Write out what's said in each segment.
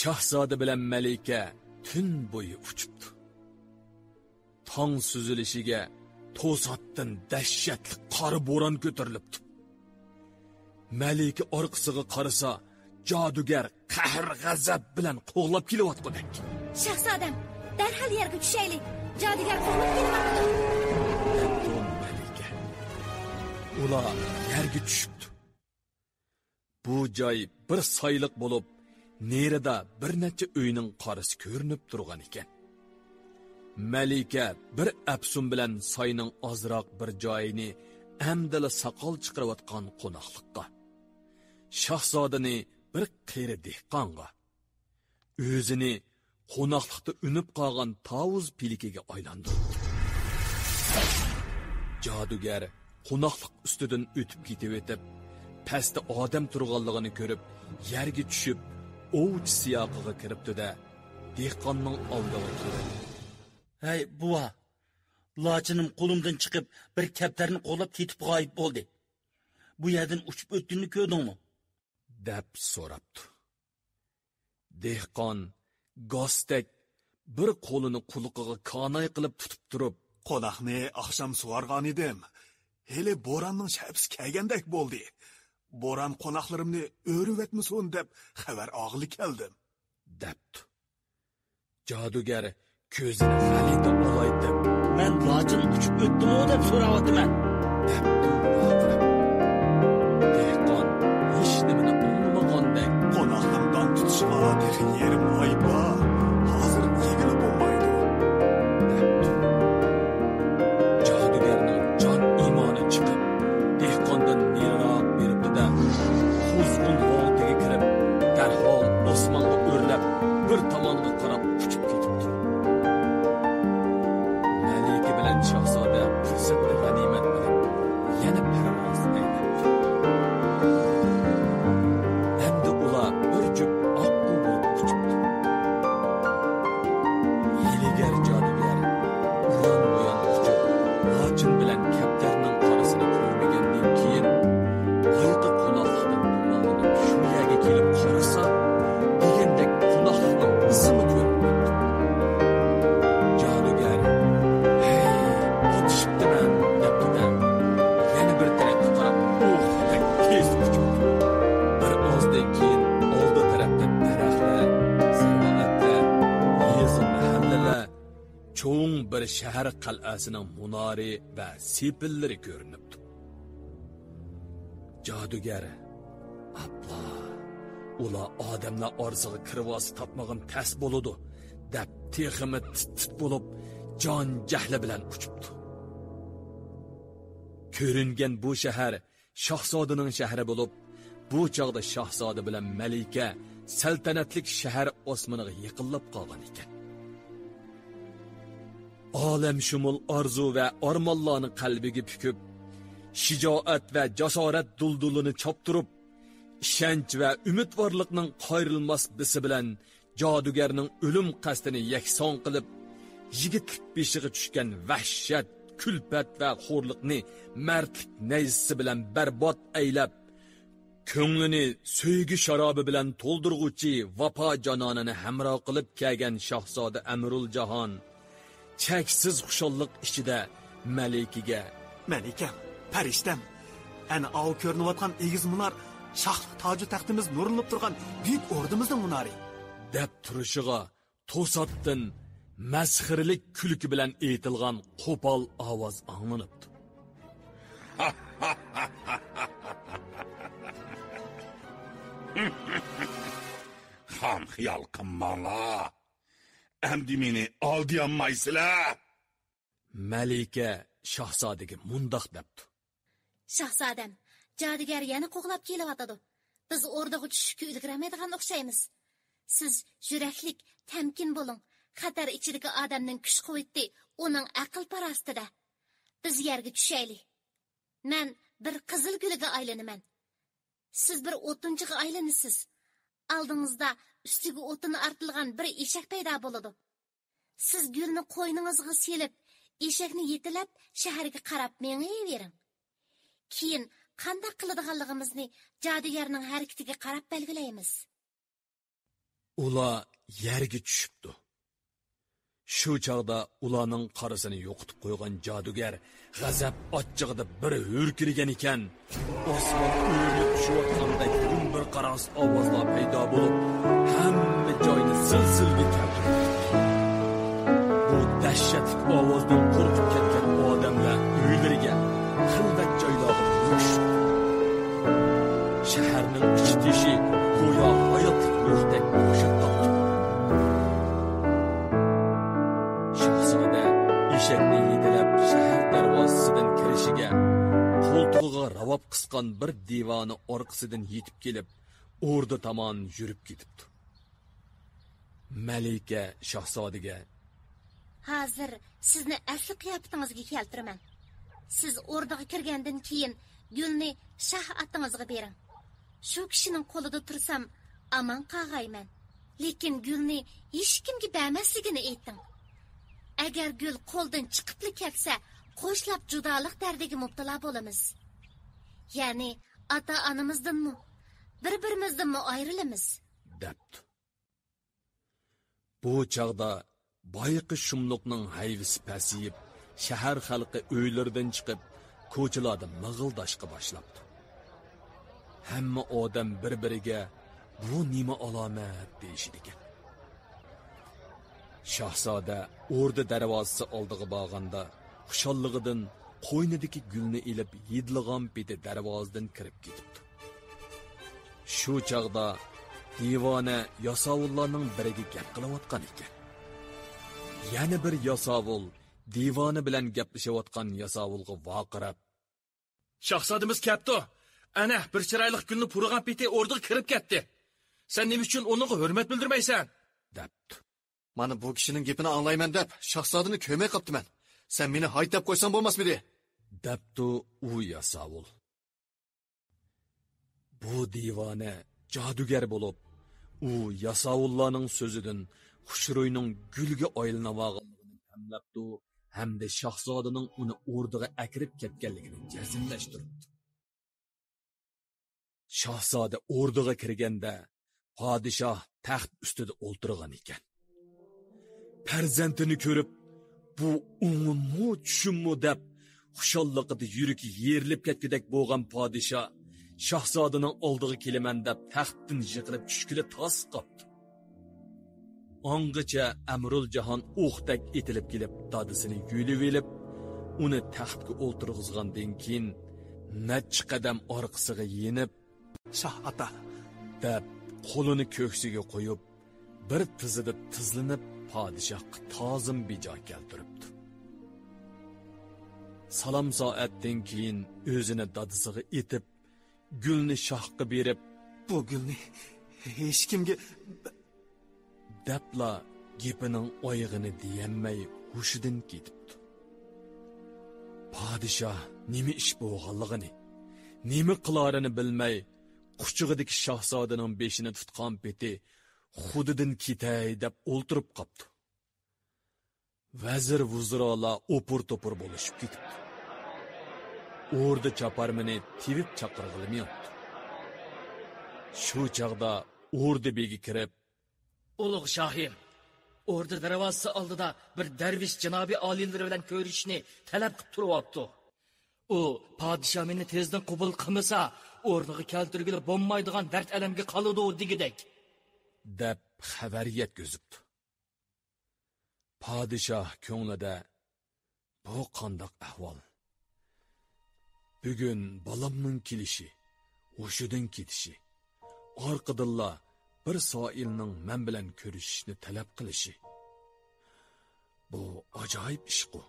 Şahzoda bilan Malika tun bo'yi uchibdi. Tong suzilishiga to'satdan dahshatli qor bo'ron ko'tarilibdi. Malika orqasiga qarasa, jodugar qahr g'azab bilan qo'g'lab kelyotgandek. Shahzodam, darhol yerga tushaylik. Jodugar qo'g'lab kelyapti. Malika. Ular yerga tushibdi. Bu joy bir soyliq bo'lib, nerida bir necha uyning qorisi ko'rinib turgan ekan. Malika bir afsun bilan soyning ozroq bir joyini amdala soqol chiqarayotgan qo'noqlikqa, shahzodani bir qeri dehqonga, o'zini qo'noqlikda unib qolgan tavuz pilikiga aylantirdi. Jodugar qo'noqlik ustidan o'tib ketib etib, pastda odam turganligini ko'rib, yerga tushib, ovch siyoqiga kiribdi-da, dehqonning oldiga keldi. Hey buva, lochinim qo'limdan chiqib bir kaptarni qo'lab ketib g'oyib bo'ldi. Bu yerdan uchib o'tdingmi ko'rdingmi? deb so'rabdi. Dehqon gostek bir qo'lini quliqiga kanay qilib tutib turib, qo'noqni oqshom sug'organ edim. Hele bo'ronning shapsi kelgandek bo'ldi. Bo'ron qo'noqlarimni o'rib etmasin deb xabar og'ili keldim, debdi. Jodugar ko'zini g'alita olaytib, men lochin uchib o'tdimmi deb so'rayapman, debdi. Dehqon hech nimani anlamagandek, qo'noqimdan tutishga yerim g'oyibba, hozir yig'ilib bo'lmaydi, debdi. Jodugarning jon iymoni chiqib, dehqondan neriroq beribdi-da, quzg'un holatiga kirib, darhol osmonga o'rlab, bir tomonga qarab uchib ketibdi. Malika bilan shahzoda fursatni g'animat bilib, yana parvoz aylabdi. Endi ular bir jup oqqu bo'lib uchibdi. Hiylagar jodugar uyon uchib, lochin bilan kaptarning qorasini ko'rmagandan keyin boyqa qo'noqlikdan quvonib shu yerga kelib qarasa, degandek qo'noqlikning izini ko'ribdi. Jodugar, "Hey, otishibdiman" debdi-da, yana bir tarafga qarab, deb tez uchibdi. Bir ozdan keyin oldi tarafda daraxtlar, ziraatlar, yezi mahallalar, cho'ng bir shahar qal'asining munori va sepillari ko'rinibdi. Jodugar, "Abla, ular odamlar orasiga kirvosi topmagan tas bo'ladi" deb teximi tit bo'lib, jon jahli bilan uchibdi. Ko'ringan bu shahar shahzodaning shahri bo'lib, bu chog'da shahzoda bilan Malika saltanatlik shahar osmoniga yaqinlab qolgan ekan. Olam shumul orzu va armonlarni qalbiga pukib, shijoat va jasorat duldulini choptirib, ishonch va umidvorlikning qayrilmas bisi bilan jodugarning o'lim qasdini yakson qilib, yigitlik beshiga tushgan vahshat, kulpat va xo'rlikni mardlik nayzisi bilan barbod aylab, ko'nglini so'ygi sharobi bilan to'ldirg'uchi vafo jononini hamroh qilib kelgan shahzoda Amrul Jahon cheksiz xushallik ichida Malikaga, "Malikam, farishtam, ana ov ko'rinayotgan egiz munar shohlik toji taxtimiz nurlanib turgan buyuk ordimizning munari" deb turishiga to'satdan mazxirlik kulki bilan aytilgan qo'pol ovoz anglanibdi. Ham xiyol qilmanglar. Endi meni oldiyanmaysizlar. Malika shahzodaga mundoq debdi. Shahzodam, jodugar yana qo'g'lab kelyotadi. Biz o'rdaga tushishga ulgurmaydigan o'xshaymiz. Siz yuraklik, tamkin bo'ling. Xatar ichidagi odamning kuch-quvvati uning aql parostida. Biz yerga tushaylik. Men bir qizil guliga aylanaman. Siz bir o'tinchiga aylanasiz. Oldingizda ustiga o'tini artilgan bir eshak paydo bo'ladi. Siz gulni qo'yningizga selib, eshakni yetilab shaharga qarab mengayvering. Keyin qanday qiladiganligimizni jodugarning harakatiga qarab belgilaymiz. Ular yerga tushibdi. Shu chaqda ularning qarasini yo'qitib qo'ygan jodugar g'azab ochchig'ida bir hurkirgan ekan, osmon o'rlib tushayotgandek bir qaros ovozlar paydo bo'lib, hamma joyni silsilga keltirdi. Bu dahshatli ovozdan qo'rqib ketgan odamlar uylariga, xilvat joylarga tushdi. Shaharning ichi-tishi go'yo hayotlik ruhdek bo'shab qoldi. Shahzoda eshakni yetilab shahar darvozasidan kirishiga qo'ltig'iga ravob qisqan bir divoni orqasidan yetib kelib, o'rda tomon yurib ketibdi. Malika shahzodaga: Hozir sizni asli qiyofatingizga keltiraman. Siz o'rdaga kirgandan keyin gulni shah atingizga bering. Shu kishining qo'lida tursam aman qag'ayman. Lekin gulni hech kimga bermasligini ayting. Agar gul qo'ldan chiqib ketsa, qo'shlab judolik dardiga mubtalo bo'lamiz. Ya'ni ota-onamizdanmi, bir-birimizdanmi ayrilamiz, debdi. Bu chaqda boyiqi shumluqning hayvisi pasiyib, shahar xalqi uylaridan chiqib, ko'chalarda mig'ildashga boshlabdi. Hamma odam bir-biriga bu nima alomat deyishdi. Shahzoda o'rda darvozasi oldiga borganda, xushalligidan qo'ynidagi gulni ilib yidlig'an bedi darvozadan kirib ketibdi. Shu chaqda divona yasovullarning biriga gap qilayotgan ekan. Yana bir yasovul divona bilan gaplashayotgan yasovulga vaqirab: Shahzodamiz kelibdi. Ana bir chiroyli gulni purg'an peti o'rdaga kirib ketdi. Sen nima uchun uning hurmat bildirmaysan? debdi. Mana bu kishining gapini anglayman deb shahzodani ko'may qoptiman. Sen meni haytab qo'ysan bo'lmasmidi? debdi u yasovul. Bu divona jodugar bo'lib, u yasovullarning so'zidan Xushro'yning gulga aylanavog'ligini hamlabdi hamda shahzodaning uni o'rdaga akirib ketganligini jazmlashtirdi. Shahzoda o'rdaga kirganda podshoh taxt ustida o'ltirgan ekan. Farzandini ko'rib, bu umumu tushunmu deb xushalliqida yuragi yerilib ketgudek bo'lgan podshoh shahzodaning oldiga kelaman deb taxtdan yiqilib tushkili tos qopdi. Ongacha Amrul Jahon o'qdak etilib kelib, dadisini yulib elib, uni taxtga o'ltirg'izgandan keyin necha qadam orqasiga yenib, Shah ata, deb qo'lini ko'ksiga qo'yib, bir tizida tizlanib podshohga tozim bijo keltiribdi. Salom soatdan keyin o'zini dadisiga etib, gulni shohga berib, bu gulni hech kimga debla gepining oyig'ini deyolmay hushidan ketibdi. Podshoh nima ish bo'lganligini, nima qilarini bilmay, quchig'idagi shahzodaning beshini tutgan peti xudidan ketay deb o'ltirib qopti. Vazir vuzrolar o'pur-to'pur bo'lishib ketibdi. O'rda chaparmini tevib chaqirg'ilmayapti. Shu chaqda o'rda begi kirib, Ulug' shohim, o'rda darvozasi oldida bir darvish janobi oliylari bilan ko'rishni talab qilib turyapti. U podshoh meni tezdan qabul qilmasa, o'rniga keltirgili bo'lmaydigan dard alamga qoladi degidek, deb xabar yetkazibdi. Podshoh ko'nglida bu qandoq ahvol? Bugun bolamning kelishi, hushidan ketishi, orqadilla bir soilning men bilan ko'rishishni talab qilishi. Bu ajoyib ish-ku.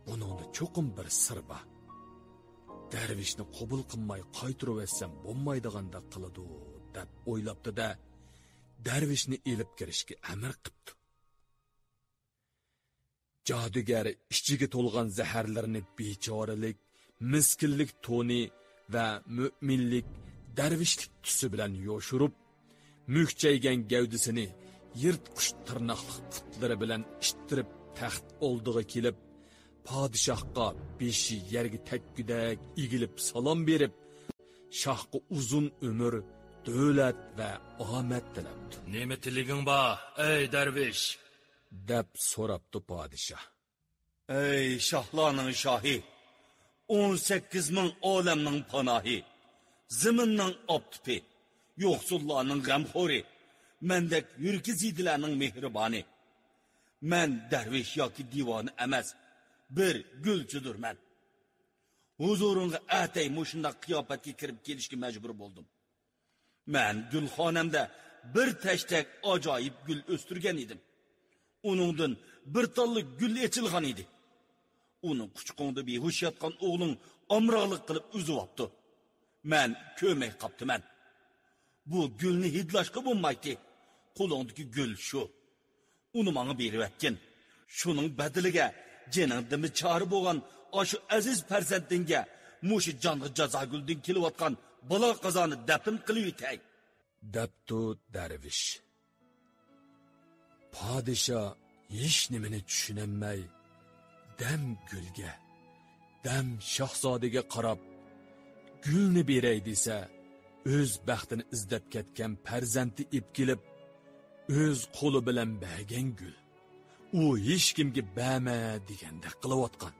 Buningda cho'qim bir sir bor. Darvishni qabul qilmay qaytirib etsam bo'lmaydiganda qiladi deb o'ylabdi-da, darvishni elib kirishga amr qildi. Jodugar ichiga to'lgan zaharlarni bechoralik, miskinlik to'ni va mu'minlik, darvishlik tusi bilan yoshirib, mukchaygan gavdisini yirtqish tirnoqli putlari bilan ishtirib taxt oldiga kelib, podshohga beshi yerga tekkudak egilib salom berib, shohga uzun umr, davlat va omad tilabdi. Nima tiliging bor, ey darvish? deb so'rabdi podshoh. Ey şahlarning shohi, 18 ming olamning panohi, ziminning optipi, yo'qsullarning g'amxo'ri, mendek yurki zidilarning mehriboni. Men darvish yoki divoni emas, bir gulchidirman. Huzuringa atay mushundaq qiyofatga kirib kelishga majbur bo'ldim. Men gulxonamda bir tashtak ajoyib gul o'stirgan edim. Uningdan bir tolli gul echilgan edi. Uning quchqonda behush yotgan o'g'ling omroqlik qilib uzibdi. Men ko'may qoptiman. Bu gulni hidlashga bo'lmaydi. Qo'lingdagi gul shu. Uni menga berib atgin. Shuning badiliga jeningdimi chori bo'lgan ashu aziz farzandingga mushi jonga jazo guldan kelayotgan balo qazoni dafn qilib yetay. Debdi darvish. Podshoh hech nimani tushunmay dam gulga, dam shahzodaga qarab gulni beray desa, o'z baxtini izlab ketgan farzandi epkilib, o'z qo'li bilan bergan gul. U hech kimga berma degandek qilayotgan.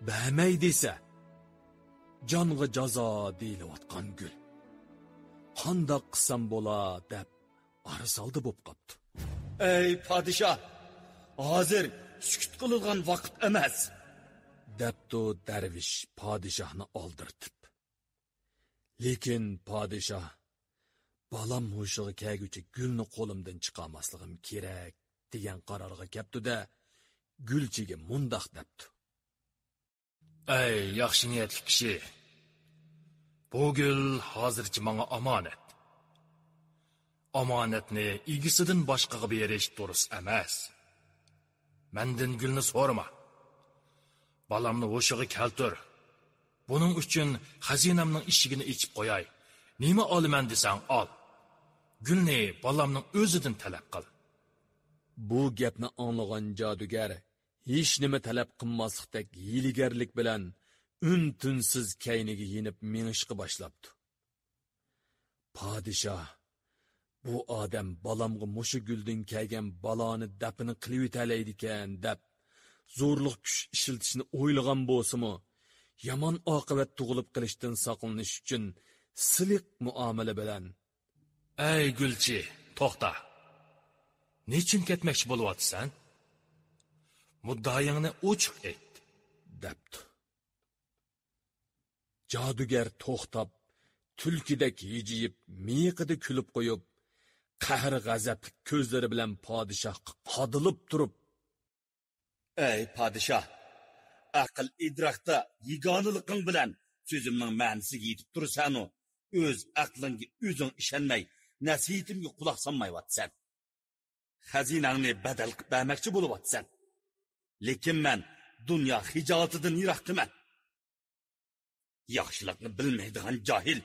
Bermay desa, jonga jazo deyilayotgan gul. Qandoq qilsam bo'la deb arsaldi bo'lib qopti. Ey podshoh, hozir sukut qilgan vaqt emas, debdi darvish podshohni oldirtib. Lekin podshoh balam hushiga kelguchi gulni qo'limdan chiqarmasligim kerak degan qarorga keldi-da, gulchiga mundoq debdi. Ey yaxshi niyatli kishi, bu gul hozircha menga omonat. Omonatni egisidan boshqaga berish durust emas. Mendan gulni so'rama. Balamni hushiga keltir. Buning uchun xazinamning eshigini ochib qo'yay. Nima olaman desang ol. Gulni balamning o'zidan talab qil. Bu gapni anglagan jodugar hech nima talab qilmaslikdek hiyligarlik bilan un-tunsiz kayniga yenib minishga boshlabdi. Podshoh bu odam balamga mushu guldan kelgan baloni dafni qilib yetalaydi ekan deb zo'rliq kuch ishiltishni o'ylagan bo'lsa-mu, yomon oqibat tug'ilib qilishdan saqlanish uchun siliq muomala bilan Ey gulchi, to'xta. Nechun ketmoqchi bo'lyapsan? Muddaoyingni ochiq et, debdi. Jodugar to'xtab, tulkidek yijiyib, miyiqida kulib qo'yib, qahr g'azabli ko'zlari bilan podshohga qodilib turib, ey podshoh, aql idrokda yegoniliqing bilan so'zimning ma'nosiga yetib tursan-u, o'z aqlingga o'zing ishonmay, nasihatimga quloq solmayapsan. Xazinangni badal qilib bermoqchi bo'lyapsan. Lekin men dunyo hijotidan yiroqman. Yaxshilikni bilmaydigan johil,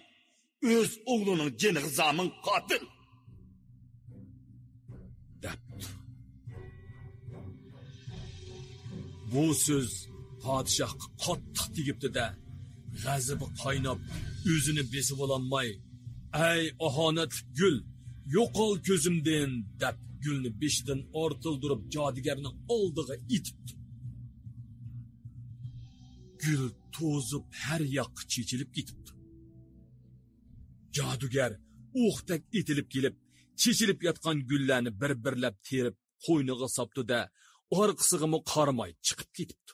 o'z o'g'lining jiniga zomin qotil. debdi. Bu so'z podshohga qattiq tegibdi-da, g'azabi qaynab, o'zini besib ololmay, "Ey ohonatli gul, yo'qol ko'zimdan" deb gulni beshidan ortildirib jodugarning oldiga itibdi. Gul to'zib har yoqqa chechilib ketibdi. Jodugar o'qdak etilib kelib, chechilib yotgan gullarni bir-birlab terib qo'yniga solibdi-da, orqasiga qaramay chiqib ketibdi.